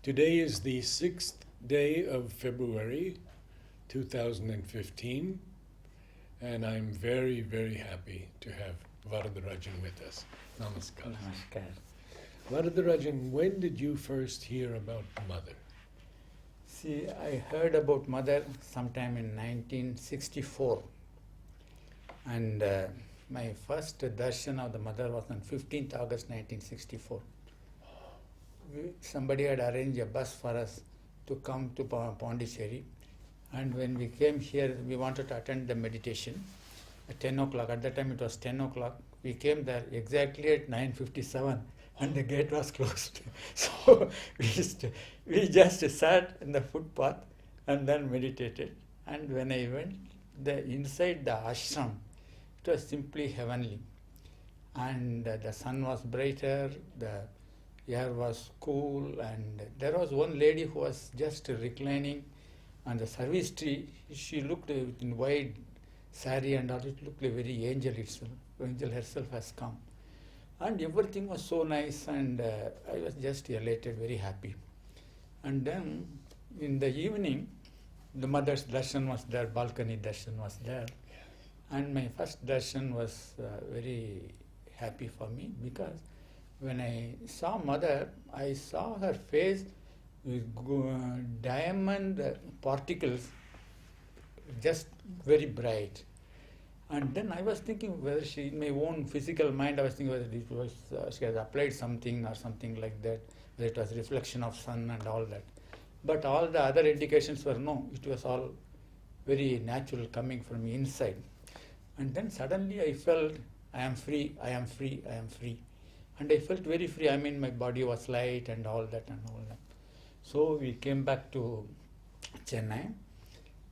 Today is the 6th day of February 2015, and I'm very, very happy to have Varatharajan with us. Namaskar. Namaskar. Varatharajan, when did you first hear about Mother? See, I heard about Mother sometime in 1964, and my first darshan of the Mother was on 15th August 1964. Somebody had arranged a bus for us to come to Pondicherry, and when we came here, we wanted to attend the meditation at 10 o'clock. At that time, it was 10 o'clock. We came there exactly at 9:57, and the gate was closed. So we just sat in the footpath and then meditated. And when I went inside the ashram, it was simply heavenly. And the sun was brighter, the air was cool, and there was one lady who was just reclining on the service tree. She looked in white sari and all, it looked like very angel itself. Angel herself has come. And everything was so nice, and I was just elated, very happy. And then in the evening, the Mother's darshan was there, balcony darshan was there. And my first darshan was very happy for me, because when I saw Mother, I saw her face with diamond particles, just very bright. And then I was thinking whether she, in my own physical mind, I was thinking whether it was she has applied something or something like that, whether it was reflection of sun and all that. But all the other indications were no, it was all very natural coming from inside. And then suddenly I felt, I am free, I am free, I am free. And I felt very free. I mean, my body was light and all that and all that. So we came back to Chennai.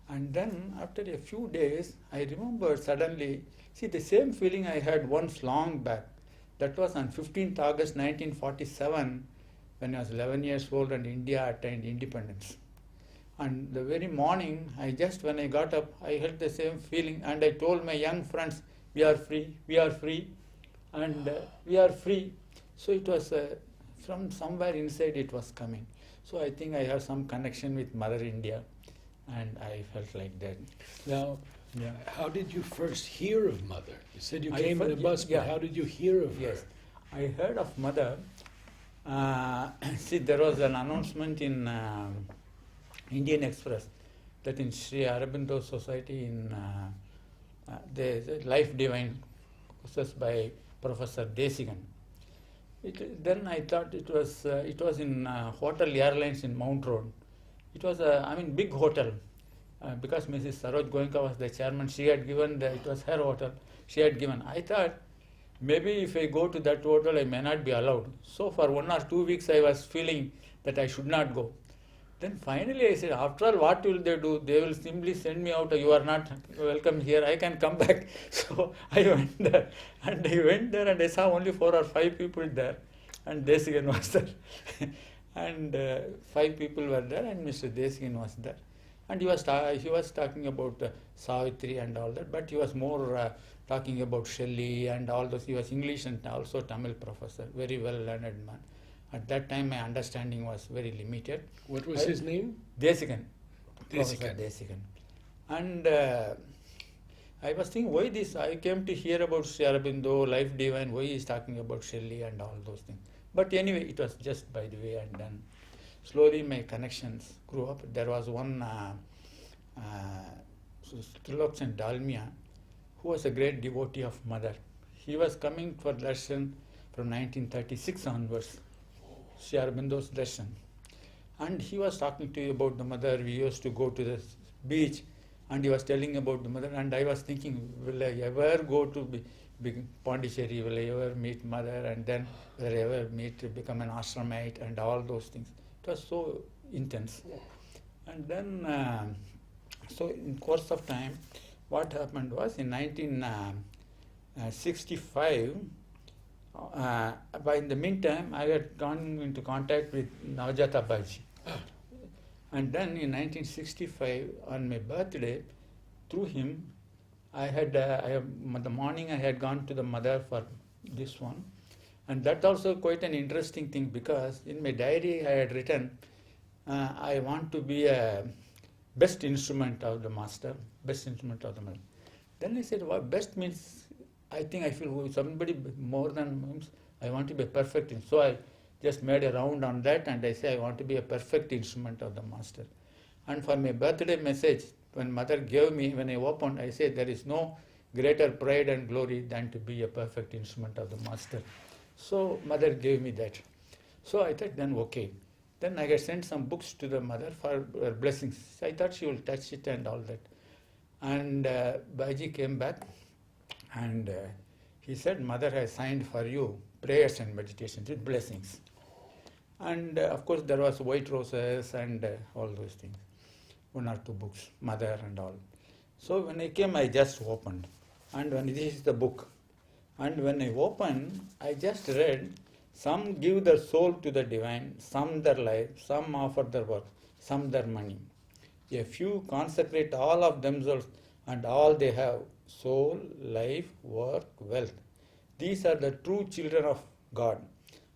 And then after a few days, I remembered suddenly, see, the same feeling I had once long back. That was on 15th August 1947, when I was 11 years old and India attained independence. And the very morning, when I got up, I had the same feeling, and I told my young friends, we are free, and we are free. So it was from somewhere inside it was coming. So I think I have some connection with Mother India, and I felt like that. Now, Yeah. how did you first hear of Mother? You said you I came in a fir- bus, yeah. but how did you hear of Yes, her? I heard of Mother. See, there was an announcement in Indian Express that in Sri Aurobindo Society in the Life Divine courses by Professor Desigan. Then I thought it was in Hotel Airlines in Mount Road. It was big hotel, because Mrs. Saroj Goenka was the chairman. She had given it was her hotel. She had given. I thought maybe if I go to that hotel, I may not be allowed. So for 1 or 2 weeks, I was feeling that I should not go. Then finally I said, after all, what will they do? They will simply send me out. You are not welcome here. I can come back. So I went there, and I saw only 4 or 5 people there, and Desigan was there. And 5 people were there, and Mr. Desigan was there. And he was talking about Savitri and all that, but he was more talking about Shelley and all those. He was English and also Tamil professor, very well learned man. At that time, my understanding was very limited. What was his name? Desigan. Professor Desigan. Desigan. And I was thinking, why this? I came to hear about Sri Aurobindo, Life Divine, why he is talking about Shelley and all those things. But anyway, it was just by the way, and then slowly my connections grew up. There was one Trilokchan Dalmia, who was a great devotee of Mother. He was coming for darshan from 1936 onwards, Sri Aurobindo's darshan. And he was talking to you about the Mother. We used to go to the beach, and he was telling about the Mother. And I was thinking, will I ever go to Pondicherry? Will I ever meet Mother? And then will I ever become an ashramite and all those things? It was so intense. And then, so in course of time, what happened was in 1965, by in the meantime, I had gone into contact with Navjata Baji. And then in 1965, on my birthday, through him, the morning I had gone to the Mother for this one. And that also quite an interesting thing, because in my diary I had written, I want to be a best instrument of the master, best instrument of the master. Then I said, what best means, I think I feel somebody more than means I want to be a perfect. So I just made a round on that and I say I want to be a perfect instrument of the master. And for my birthday message, when mother gave me, when I opened, I said there is no greater pride and glory than to be a perfect instrument of the master. So mother gave me that. So I thought then okay. Then I had sent some books to the mother for her blessings. I thought she will touch it and all that. And Baiji came back and he said, mother has signed for you prayers and meditations with blessings. And of course there was white roses and all those things. 1 or 2 books, mother and all. So when I came, I just opened. And when this is the book. And when I opened, I just read, some give their soul to the divine, some their life, some offer their work, some their money. A few consecrate all of themselves and all they have, soul, life, work, wealth. These are the true children of God.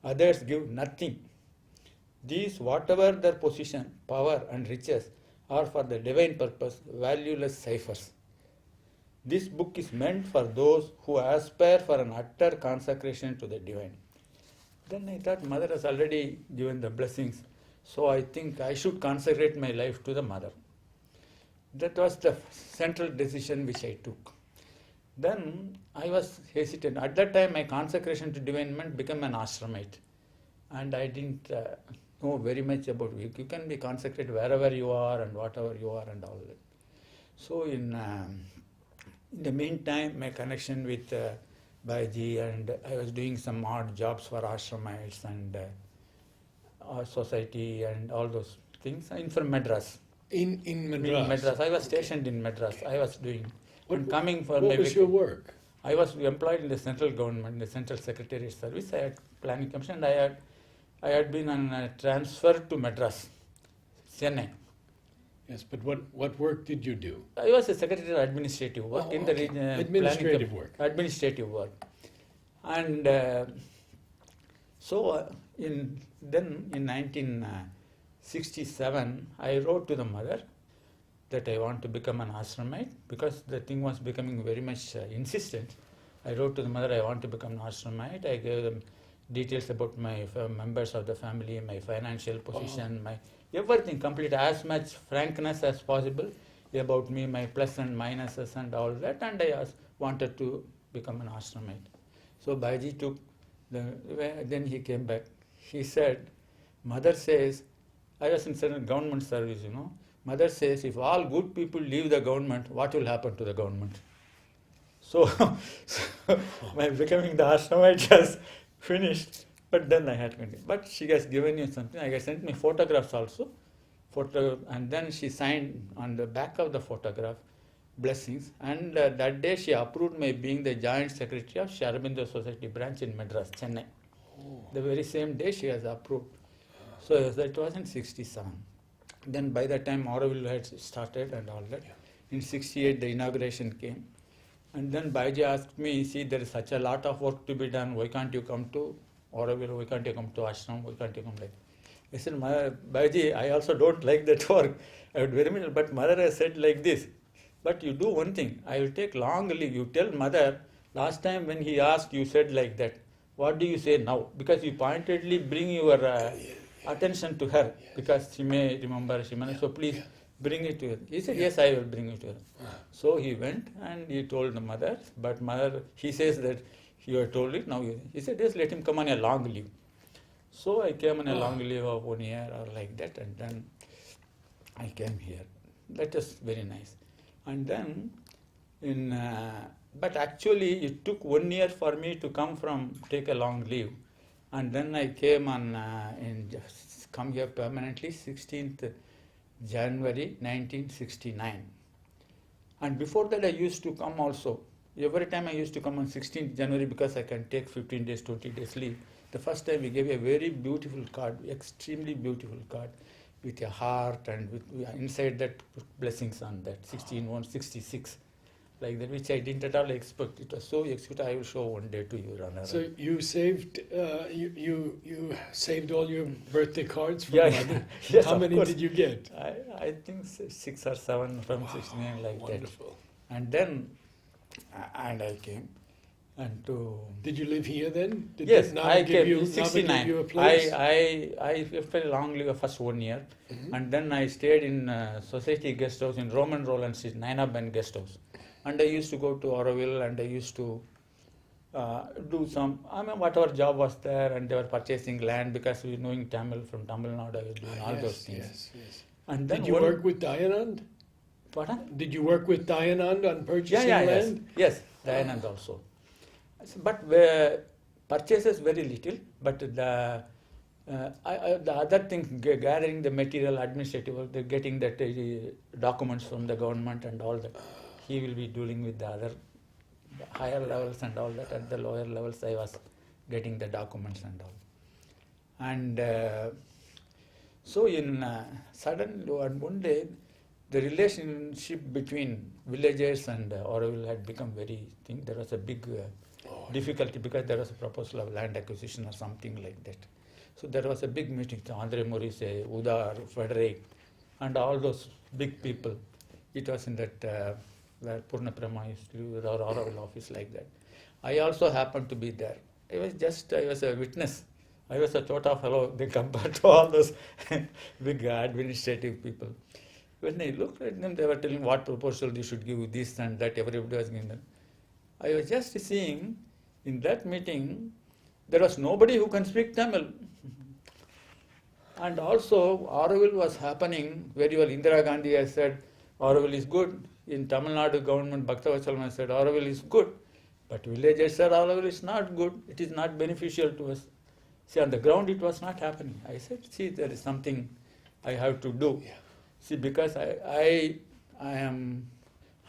Others give nothing. These, whatever their position, power and riches, are for the divine purpose, valueless ciphers. This book is meant for those who aspire for an utter consecration to the divine. Then I thought mother has already given the blessings, so I think I should consecrate my life to the mother. That was the central decision which I took. Then I was hesitant. At that time my consecration to divine meant become an ashramite. And I didn't know very much about it. You can be consecrated wherever you are and whatever you are and all that. So in the meantime, my connection with Baiji, and I was doing some odd jobs for ashramites and our society and all those things. I'm from Madras. In Madras? In Madras. I was stationed in Madras. I was doing. What, coming for what was your work? I was employed in the central government, in the central secretariat service. I had planning commission. And I had been on a transfer to Madras, Chennai. Yes, but what work did you do? I was a secretary of administrative work in the region. Administrative work. Administrative work. And so in 1967, I wrote to the mother that I want to become an ashramite because the thing was becoming very much insistent. I wrote to the mother, I want to become an ashramite. I gave them details about my members of the family, my financial position, my everything, complete as much frankness as possible about me, my plus and minuses and all that, and I wanted to become an ashramite. So Baiji took, then he came back. He said, mother says, I was in certain government service, you know. Mother says, if all good people leave the government, what will happen to the government? So, my becoming the ashramite has finished, but then I had to continue. But she has given you something. I sent me photographs also, and then she signed on the back of the photograph blessings. And that day she approved my being the joint secretary of Aurobindo Society branch in Madras, Chennai. Oh. The very same day she has approved. So that was in 67. Then by the time Auroville had started and all that, in 68 the inauguration came. And then Baiji asked me, see, there is such a lot of work to be done, why can't you come to Auroville, why can't you come to ashram, why can't you come like I said, Baiji, I also don't like that work. I would very much, but mother has said like this. But you do one thing, I will take long leave. You tell mother, last time when he asked, you said like that. What do you say now? Because you pointedly bring your attention to her, because she may remember, so please bring it to her. He said, yes, I will bring it to her. So he went and he told the mother, but mother, he says that you have told it, now he said, yes, let him come on a long leave. So I came on a long leave of 1 year or like that, and then I came here. That was very nice. And then, but actually it took 1 year for me to take a long leave. And then I came on, come here permanently, 16th January 1969. And before that I used to come also. Every time I used to come on 16th January because I can take 15 days, 20 days leave. The first time we gave a very beautiful card, extremely beautiful card with a heart and with inside that blessings on that, 16/1/66. like that, which I didn't at all expect. It was so exciting. I will show one day to you, Runner. So you saved you saved all your birthday cards from Yeah, mother. yes, How of many course. did you get? I think 6 or 7 from 69 like Wonderful. that. And then, and I came. And to Did you live here then? Did yes, Nava I give came you, in Nava give 69. you a place? I very long leave first 1 year, Mhm. and then I stayed in Society Guest House in Roman Roland Street, Naina Ben Guest House, and I used to go to Auroville, and I used to do some, I mean, whatever job was there, and they were purchasing land because we knowing Tamil from Tamil Nadu, I was doing all yes, those things. yes, yes. And then Did you work with Dayanand? Pardon? Did you work with Dayanand on purchasing Yes, land? yes, Dayanand also. But purchases very little, but the other things, gathering the material, administrative, the getting that documents from the government and all that, he will be dealing with the other higher levels and all that. At the lower levels, I was getting the documents and all. And so in suddenly one day, the relationship between villagers and Auroville had become very thin. There was a big difficulty because there was a proposal of land acquisition or something like that. So there was a big meeting, Andre Maurice, Udar, Frederick, and all those big people. It was in that where Purna Prema used to live with our Auroville office like that. I also happened to be there. I was a witness. I was a chota fellow, they compared to all those big administrative people. When I looked at them, they were telling what proposal you should give, this and that, everybody was giving them. I was just seeing, in that meeting, there was nobody who can speak Tamil. And also, Auroville was happening very well. Indira Gandhi has said, Auroville is good. In Tamil Nadu government, Bhaktavachalam said, Auroville is good. But villagers said, Auroville is not good. It is not beneficial to us. See, on the ground, it was not happening. I said, see, there is something I have to do. Yeah. See, because I am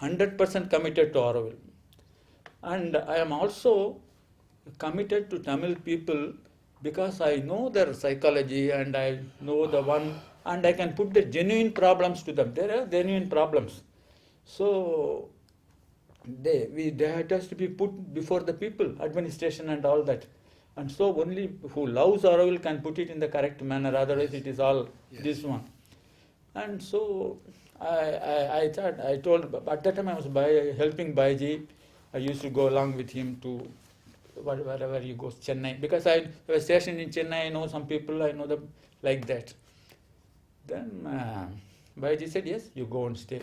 100% committed to Auroville. And I am also committed to Tamil people because I know their psychology and I know the one, and I can put the genuine problems to them. There are genuine problems. So they has to be put before the people, administration and all that. And so only who loves Auroville can put it in the correct manner, otherwise it is all this one. And so I thought, I told, at that time I was helping Baiji. I used to go along with him to wherever he goes, Chennai. Because I was stationed in Chennai, I know some people, I know them like that. Then Baiji said, yes, you go and stay.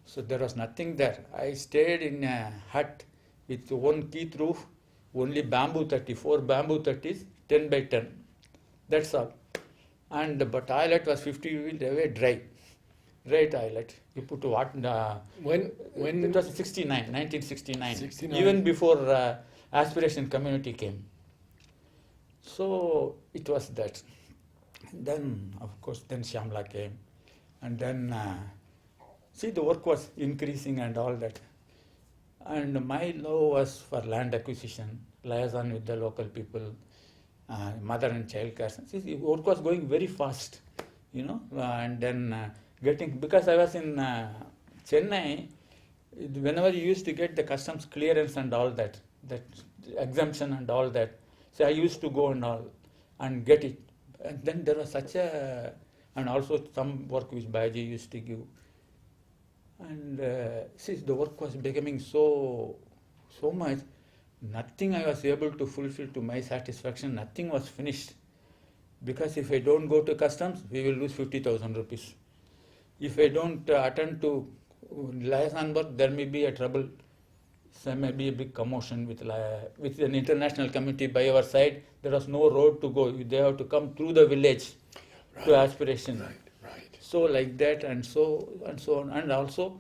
So there was nothing there. I stayed in a hut with one keith roof, only bamboo 34 bamboo 30s, 10 by 10. That's all. And the toilet was 50 feet away, dry toilet. You put what? When It was 1969, 69. even before Aspiration Community came. So it was that. Then, of course, then Shyamla came. And then, see, the work was increasing and all that. And my love was for land acquisition, liaison with the local people, mother and child care. See, the work was going very fast, and then because I was in Chennai, whenever you used to get the customs clearance and all that exemption and all that, so I used to go and all and get it. And then there was and also some work which Baiji used to give. And since the work was becoming so much, nothing I was able to fulfill to my satisfaction, nothing was finished. Because if I don't go to customs, we will lose 50,000 rupees. If I don't attend to liaison work, there may be a trouble. There may be a big commotion with an international community by our side. There was no road to go. They have to come through the village to Aspiration. Right. So like that and so on. And also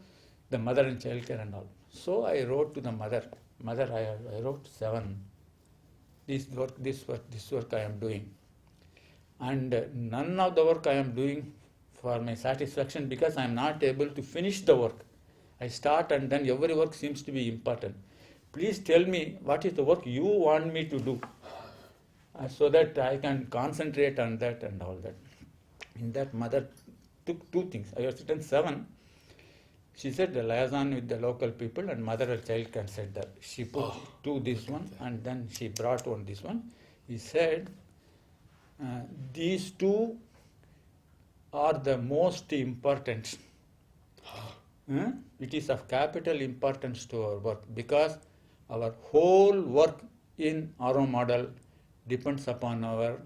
the mother and child care and all. So I wrote to the mother. Mother, I wrote 7. This work I am doing. And none of the work I am doing for my satisfaction because I am not able to finish the work. I start and then every work seems to be important. Please tell me what is the work you want me to do so that I can concentrate on that and all that. In that, mother took 2 things. I was written 7. She said the liaison with the local people and mother and child can sit there. She put Oh, two this one and then she brought one this one. He said, these two are the most important. It is of capital importance to our work because our whole work in Auro model depends upon our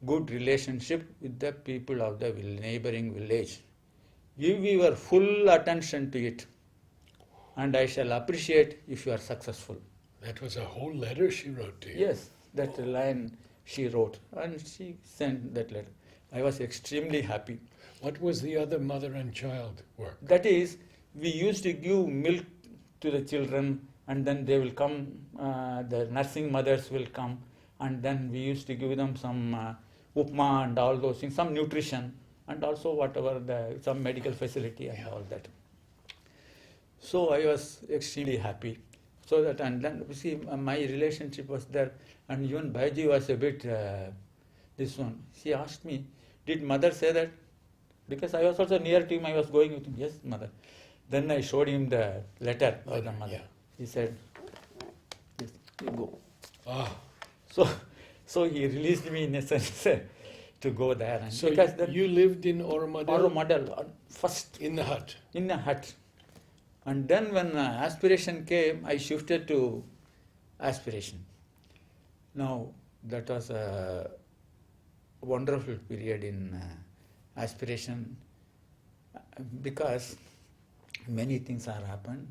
good relationship with the people of the neighboring village. Give your full attention to it, and I shall appreciate if you are successful. That was a whole letter she wrote to you. Yes, that line she wrote, and she sent that letter. I was extremely happy. What was the other mother and child work? That is, we used to give milk to the children, and then they will come, the nursing mothers will come, and then we used to give them some upma and all those things, some nutrition, and also whatever some medical facility and all that. So I was extremely happy. So that, and then you see, my relationship was there, and even Bhaiji was a bit this one. She asked me, "Did mother say that?" Because I was also near to him, I was going with him. Yes, mother. Then I showed him the letter of the mother. Yeah. He said, "Yes, you go." Ah, So he released me in a sense to go there. And so because then you lived in Aurobindo? Aurobindo first In the hut? in a hut. And then when aspiration came, I shifted to aspiration. Now, that was a wonderful period in aspiration because many things have happened.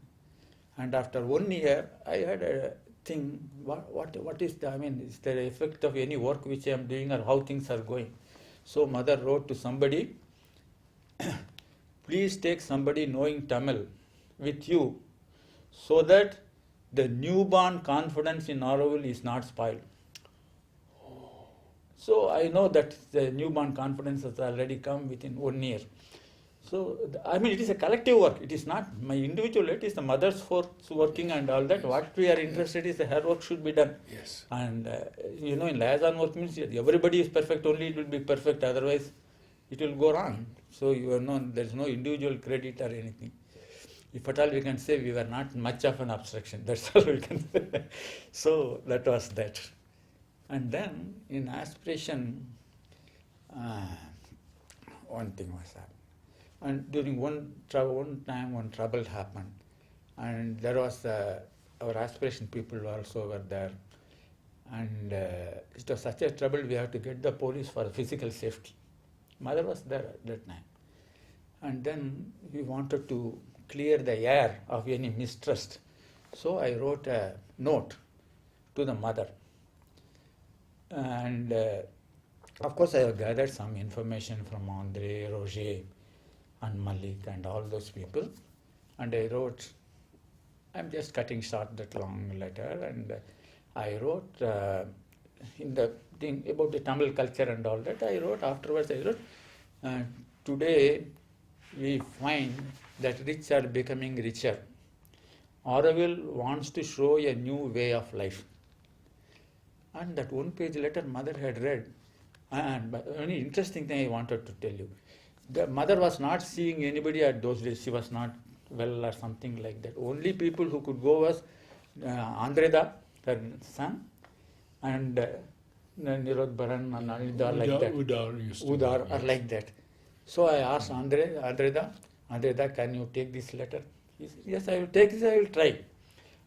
And after 1 year, I had a thing, what is the, I mean, is there an effect of any work which I am doing or how things are going? So mother wrote to somebody, please take somebody knowing Tamil with you so that the newborn confidence in Auroville is not spoiled. So I know that the newborn confidence has already come within 1 year. So, I mean, it is a collective work. It is not my individual, it is the mother's force working and all that. What we are interested in is her work should be done. Yes. And, in liaison work means everybody is perfect, only it will be perfect, otherwise it will go wrong. So, there is no individual credit or anything. If at all we can say we were not much of an abstraction, that's all we can say. So, that was that. And then in aspiration, one thing was happened. And during one time, one trouble happened. And there was our aspiration people also were there. And it was such a trouble, we had to get the police for physical safety. Mother was there at that time. And then we wanted to clear the air of any mistrust. So I wrote a note to the mother. And of course I have gathered some information from Andre, Roger and Malik and all those people. And I wrote, I'm just cutting short that long letter, and I wrote in the thing about the Tamil culture and all that, afterwards I wrote, today we find that rich are becoming richer. Auroville wants to show a new way of life. And that one-page letter mother had read. And the only interesting thing I wanted to tell you, the mother was not seeing anybody at those days. She was not well or something like that. Only people who could go was Andreda, her son, and Nirod Baran and Anida like that. Udar are like that. So I asked Andreda, can you take this letter? He said, yes, I will take this, I will try.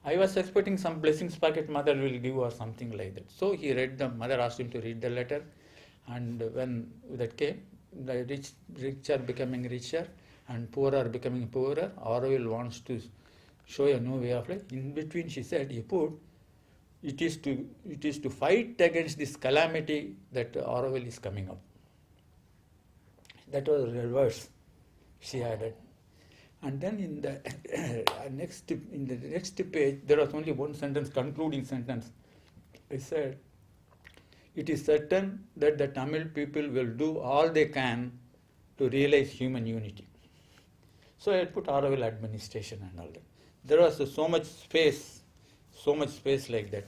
I was expecting some blessings packet mother will give or something like that. So he read the mother asked him to read the letter, and when that came, the rich are becoming richer and poor are becoming poorer. Auroville wants to show a new way of life. In between, she said, he put, it is to fight against this calamity that Auroville is coming up. That was the verse she added. And then in the next page, there was only one sentence, concluding sentence. I said, it is certain that the Tamil people will do all they can to realize human unity. So I put Auroville administration and all that. There was so much space like that.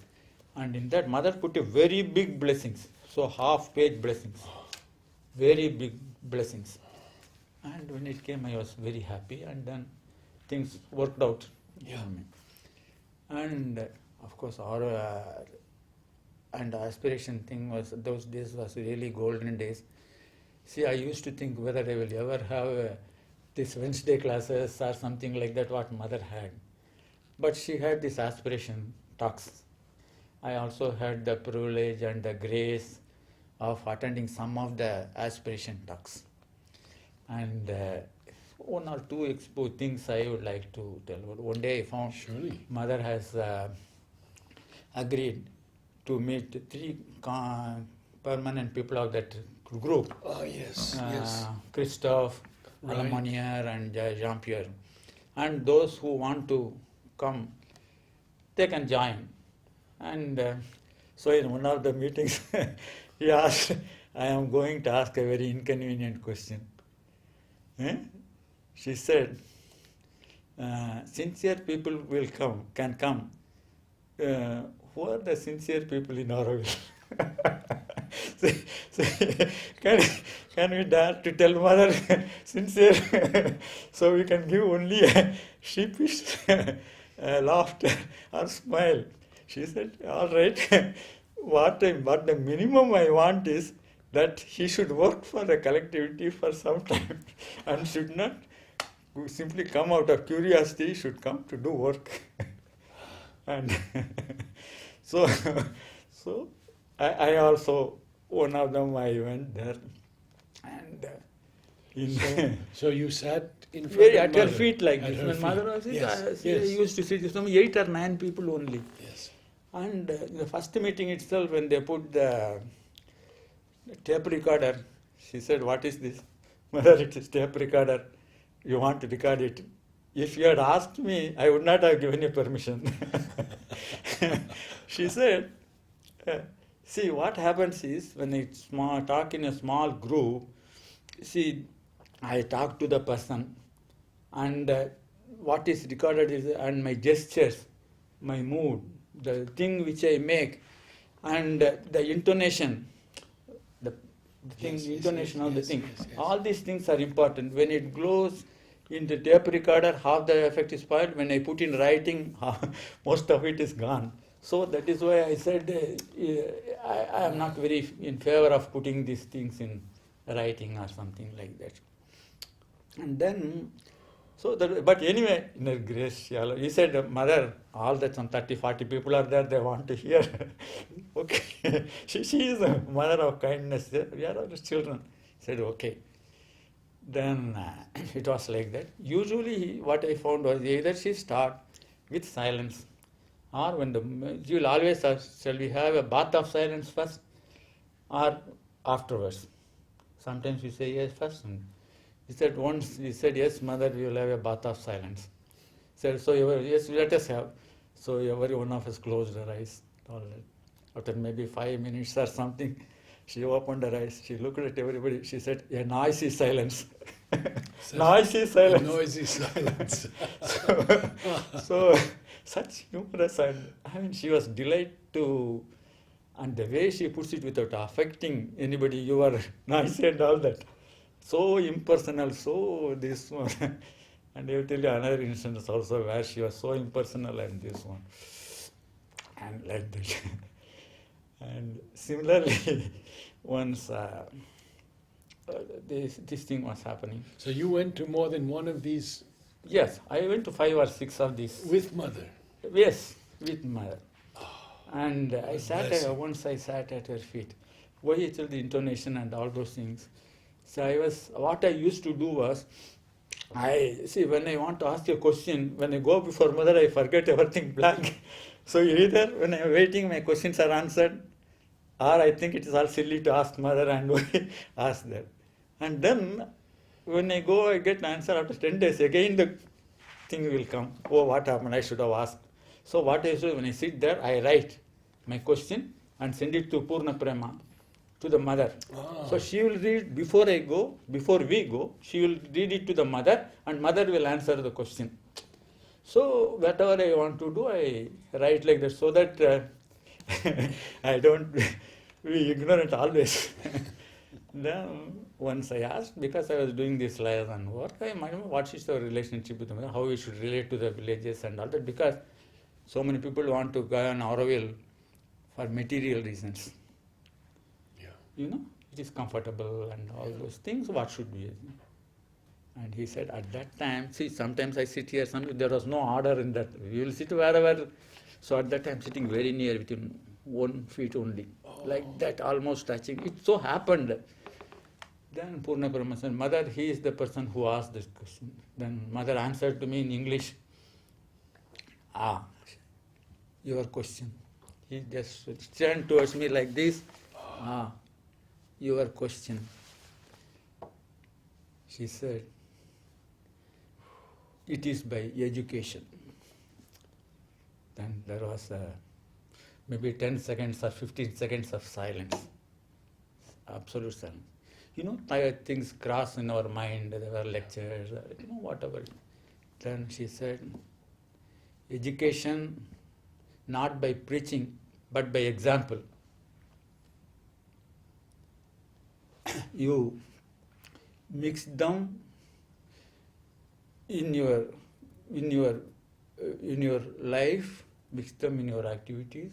And in that, mother put a very big blessings. So half-page blessings. Very big blessings. And when it came, I was very happy. And then things worked out. Yeah. And of course, our and aspiration thing was, those days was really golden days. See, I used to think whether I will ever have this Wednesday classes or something like that what mother had. But she had this aspiration talks. I also had the privilege and the grace of attending some of the aspiration talks. And one or two things I would like to tell. One day I found Surely. mother has agreed to meet three permanent people of that group. Oh, yes, yes. Christophe, Right. Alamonier and Jean-Pierre. And those who want to come, they can join. And so in one of the meetings, he asked, I am going to ask a very inconvenient question. She said, sincere people can come. Who are the sincere people in Auroville? Can we dare to tell mother sincere? So we can give only a sheepish laughter or smile. She said, all right, but the minimum I want is that he should work for a collectivity for some time and should not simply come out of curiosity, should come to do work. And so I also, one of them I went there, and So you sat in front very of at her mother, feet like at this. her When feet. mother was Yes, I yes. used to sit some 8 or 9 people only. Yes. And in the first meeting itself, when they put the tape recorder, she said, what is this? Mother, it is tape recorder. You want to record it. If you had asked me, I would not have given you permission. She said, see, what happens is, when I talk in a small group, see, I talk to the person, and what is recorded is, and my gestures, my mood, the thing which I make, and the intonation, the thing, Yes, yes, intonation yes, of the yes, thing. yes, yes. All these things are important. When it goes in the tape recorder, half the effect is spoiled. When I put in writing, most of it is gone. So that is why I said I am not very in favor of putting these things in writing or something like that. And then, but anyway, in her grace, he said, mother, all that some 30, 40 people are there, they want to hear. Okay. She is a mother of kindness. We are all children. Said, okay. Then it was like that. Usually what I found was either she start with silence, or when she will always ask, shall we have a bath of silence first or afterwards? Sometimes we say yes first. And he said once, he said, yes, mother, we will have a bath of silence. He said, so yes, let us have. So every one of us closed her eyes. All that. After maybe 5 minutes or something, she opened her eyes. She looked at everybody. She said, a noisy silence. Noisy silence. Noisy silence. So such humorous, and I mean, she was delighted to, and the way she puts it without affecting anybody, you are noisy and all that. So impersonal, so this one. And I will tell you another instance also where she was so impersonal and this one. And like that. And similarly, once this thing was happening. So you went to more than one of these Yes, I went to 5 or 6 of these. with mother. Yes, with mother. And blessing. once I sat at her feet. Why it's the intonation and all those things. So what I used to do was, when I want to ask a question, when I go before mother, I forget everything blank. So either when I'm waiting, my questions are answered, or I think it is all silly to ask mother and ask that. And then when I go, I get an answer after 10 days. Again the thing will come. Oh, what happened? I should have asked. So what I do, when I sit there, I write my question and send it to Purna Prema, to the mother. Ah. So she will read before we go, she will read it to the mother, and mother will answer the question. So whatever I want to do, I write like that, so that I don't be ignorant always. Then once I asked, because I was doing this liaison work, I might know what is the relationship with them, how we should relate to the villages and all that, because so many people want to go on Auroville for material reasons. Yeah. You know, it is comfortable and all those things, what should we do? And he said, at that time, see, sometimes I sit here, there was no order in that. We will sit wherever. So at that time, sitting very near, within 1 feet only, like that, almost touching. It so happened. Then Purna Brahma said, Mother, he is the person who asked this question. Then Mother answered to me in English, your question. He just turned towards me like this, your question. She said, it is by education. Then there was maybe 10 seconds or 15 seconds of silence, absolute silence. You know, things cross in our mind, there were lectures, you know, whatever. Then she said, education not by preaching, but by example. You mix them in your life, mix them in your activities,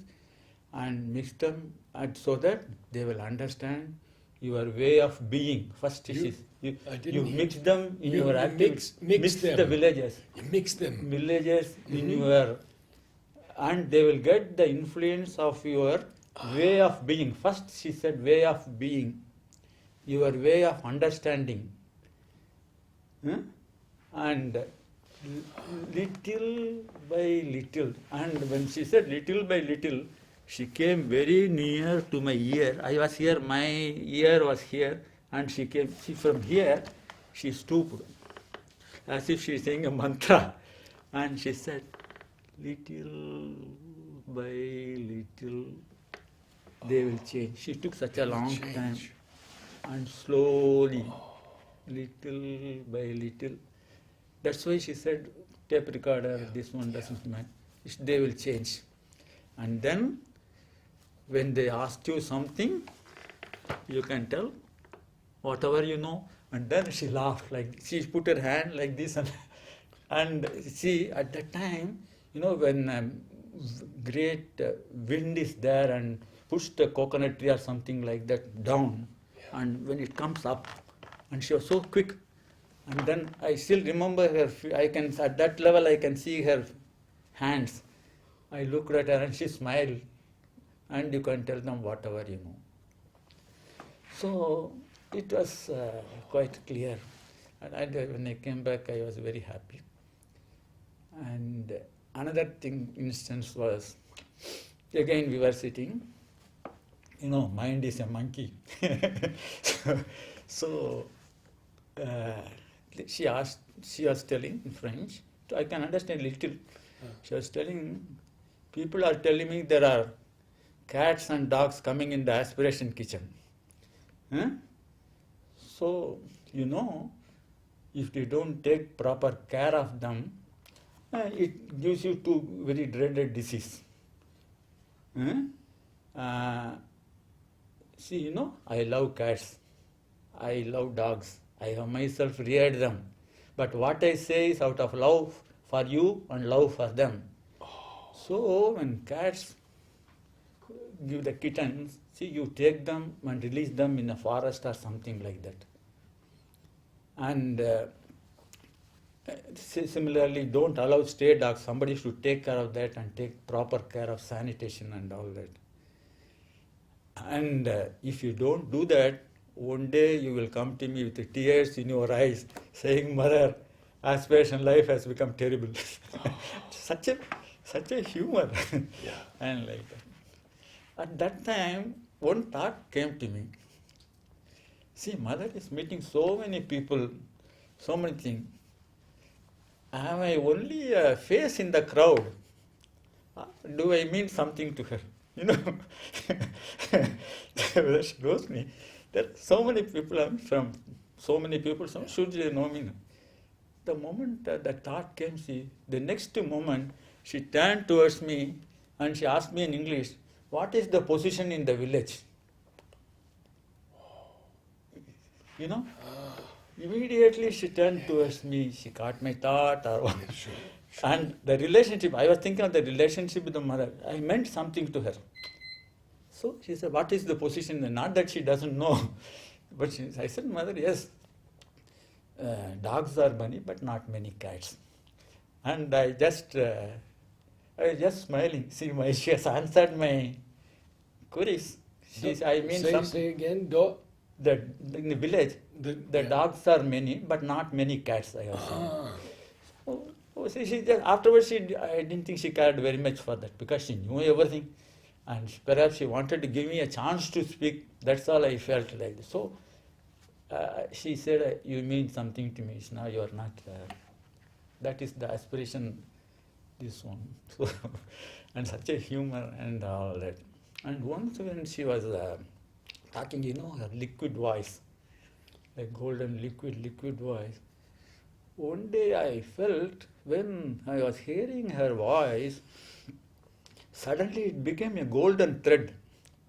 and mix them so that they will understand your way of being. First, you mix them in your activities. Mix them. The villages. You mix them. Villages in your, and they will get the influence of your way of being. First, she said, way of being, your way of understanding. And little by little, and when she said little by little, she came very near to my ear. I was here, my ear was here, and she came, from here, she stooped, as if she is saying a mantra, and she said, little by little, they will change. She took such a long time, and slowly, little by little. That's why she said, tape recorder, this one doesn't matter. They will change. And then, when they ask you something, you can tell whatever you know. And then she laughed, like she put her hand like this, and see, at that time, you know, when great wind is there and push the coconut tree or something like that down, and when it comes up, and she was so quick. And then I still remember her, at that level I can see her hands. I looked at her and she smiled, and you can tell them whatever you know. So it was quite clear. And when I came back, I was very happy. And another instance was, again we were sitting, you know, mind is a monkey. So she was telling in French, I can understand little. She was telling, people are telling me there are cats and dogs coming in the aspiration kitchen. So, you know, if you don't take proper care of them, it gives you two very dreaded disease. See, you know, I love cats, I love dogs, I have myself reared them. But what I say is out of love for you and love for them. So when cats give the kittens, see, you take them and release them in a forest or something like that. And similarly, don't allow stray dogs. Somebody should take care of that and take proper care of sanitation and all that. And if you don't do that, one day you will come to me with the tears in your eyes, saying, Mother, aspiration life has become terrible. such a humor. And like that. At that time, one thought came to me. See, Mother is meeting so many people, so many things. Am I only a face in the crowd? Do I mean something to her? You know, she knows me. There are so many people, should they know me? The moment that thought came, the next moment, she turned towards me and she asked me in English, what is the position in the village? you know. Immediately she turned towards me, she caught my thought, or what. Sure. And the relationship, I was thinking of the relationship with the mother. I meant something to her. So she said, what is the position? Not that she doesn't know, but I said, mother, yes, dogs are many, but not many cats. And I was just smiling. See, she has answered my queries. I mean, Say again. in the village, the dogs are many, but not many cats, I was saying. She just, afterwards, I didn't think she cared very much for that because she knew everything. And perhaps she wanted to give me a chance to speak. That's all I felt like. So she said, you mean something to me. Now you are not. That is the aspiration, this one. So, and such a humor and all that. And once when she was talking, her liquid voice, like golden liquid voice. One day I felt when I was hearing her voice, suddenly it became a golden thread.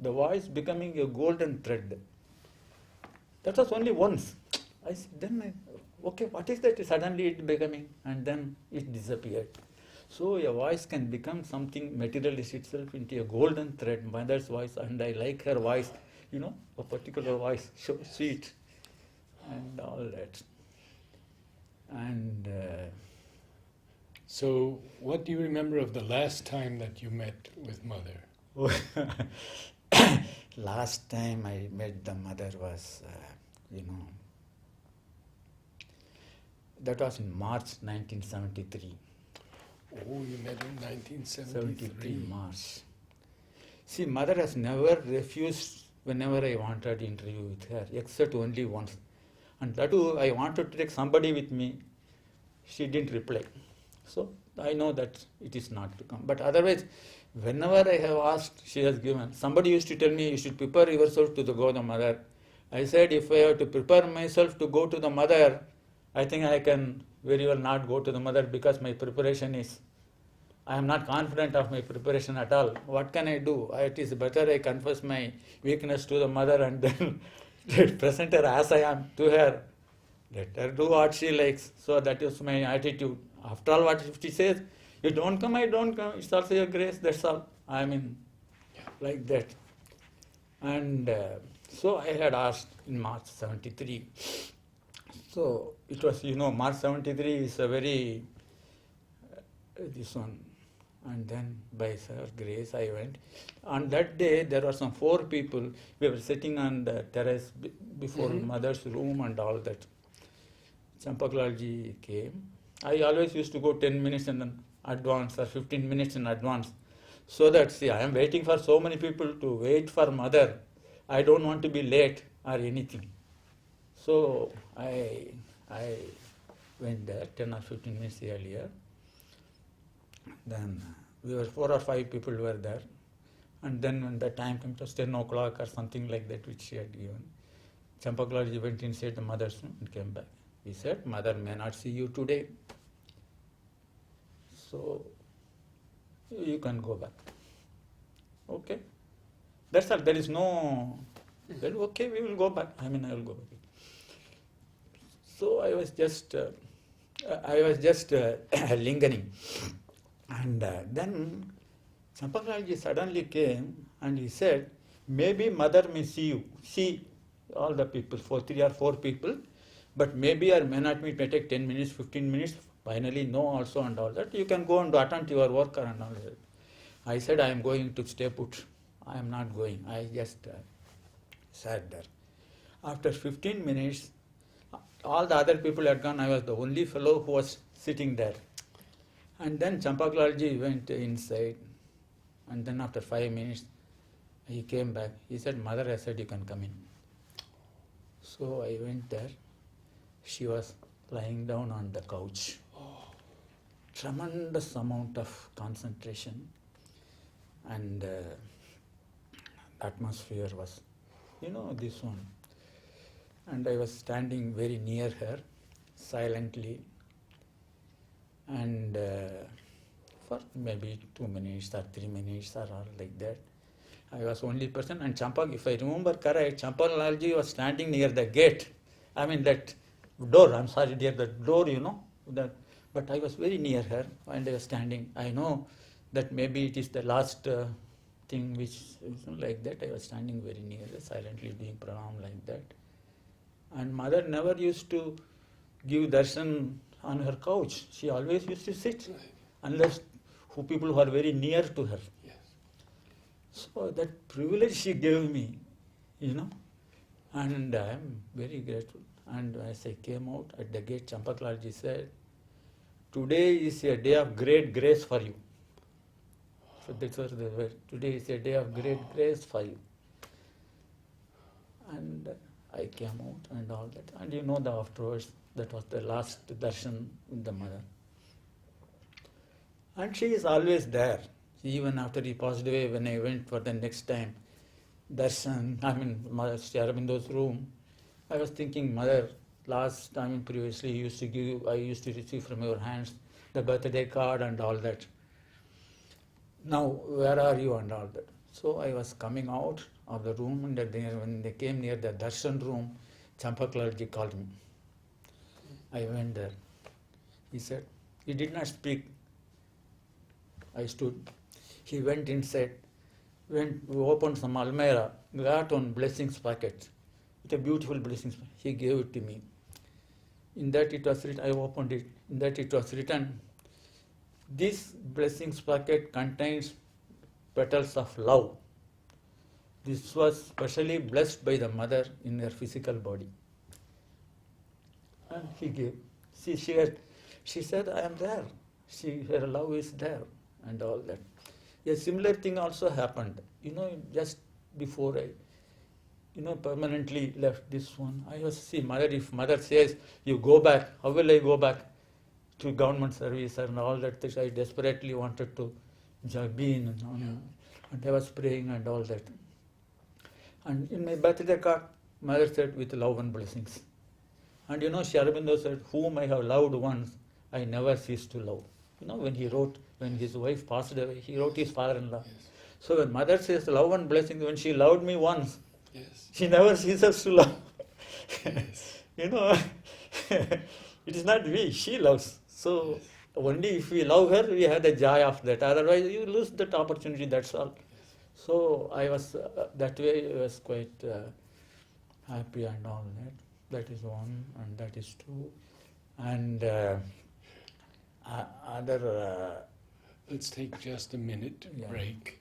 The voice becoming a golden thread. That was only once. Okay, what is that? Suddenly it becoming, and then it disappeared. So a voice can become something, materialize itself into a golden thread, mother's voice, and I like her voice, a particular voice, so sweet, and all that. And so, what do you remember of the last time that you met with mother? last time I met the mother was, that was in March 1973. Oh, you met in 1973. March. See, mother has never refused whenever I wanted to interview with her, except only once. And that too, I wanted to take somebody with me. She didn't reply. So I know that it is not to come. But otherwise, whenever I have asked, she has given. Somebody used to tell me, you should prepare yourself to go to the mother. I said, if I have to prepare myself to go to the mother, I think I can very well not go to the mother because my preparation is, I am not confident of my preparation at all. What can I do? It is better I confess my weakness to the mother and then present her as I am to her. Let her do what she likes. So that is my attitude. After all, what if she says, you don't come, I don't come. It's also your grace, that's all. I mean, like that. And so I had asked in March 73. So it was, March 73 is a very, this one. And then by her grace I went. On that day there were some 4 people. We were sitting on the terrace before mother's room and all that. Champakalji came. I always used to go 10 minutes in advance or 15 minutes in advance. So that, see, I am waiting for so many people to wait for mother. I don't want to be late or anything. So I went there 10 or 15 minutes earlier. Then we were 4 or 5 people were there. And then when the time came, it was 10 o'clock or something like that, which she had given. Champakalji went inside the mother's room and came back. He said, mother may not see you today. So you can go back. Okay. That's all. There is no, well, okay, we will go back. I will go back. So I was just lingering. And then Champakalji suddenly came and he said, maybe mother may see all the people, 3 or 4 people, but maybe or may not may take 10 minutes, 15 minutes, finally no also and all that. You can go and attend to your work and all that. I said, I am going to stay put. I am not going. I just sat there. After 15 minutes, all the other people had gone. I was the only fellow who was sitting there. And then Champakalji went inside. And then after 5 minutes, he came back. He said, mother has said you can come in. So I went there. She was lying down on the couch. Tremendous amount of concentration. And atmosphere was, this one. And I was standing very near her, silently. And for maybe 2 minutes or 3 minutes or all like that, I was only person. And if I remember correct, Champakalji was standing near the gate. I mean that door, I'm sorry dear, that door, you know. But I was very near her and I was standing. I know that maybe it is the last thing which is like that. I was standing very near her, silently doing pranam like that. And mother never used to give darshan on her couch. She always used to sit, unless who people who are very near to her. Yes. So that privilege she gave me, you know, and I am very grateful. And as I came out at the gate, Champaklalji said, "Today is a day of great grace for you." So that was the word. Today is a day of great grace for you. And I came out and all that. And you know, the afterwards, that was the last darshan with the mother. And she is always there. Even after he passed away, when I went for the next time, darshan, Mother Aurobindo's room, I was thinking, Mother, last time previously I used to receive from your hands the birthday card and all that. Now, where are you and all that? So I was coming out of the room, and when they came near the darshan room, Champaklalji called me. I went there. He said, he did not speak. I stood. He went inside, we opened some almirah, got one blessings packet. It's a beautiful blessings packet. He gave it to me. In that it was written, I opened it. In that it was written, this blessings packet contains petals of love. This was specially blessed by the mother in her physical body. And he gave. She said, I am there. Her love is there and all that. A similar thing also happened. You know, just before I, permanently left this one, I was, mother, if mother says, you go back, how will I go back to government service and all that? I desperately wanted to be in, and I was praying and all that. And in my birthday card, mother said, with love and blessings. And Aurobindo said, whom I have loved once, I never cease to love. When his wife passed away, he wrote his father-in-law. Yes. So when mother says love and blessings, when she loved me once, Yes. she never ceases to love. Yes. It is not we, she loves. So Yes. only if we love her, we have the joy of that. Otherwise, you lose that opportunity, that's all. So I was, that way I was quite happy and all that. That is one, and that is two. And other... Let's take just a minute Yeah. break.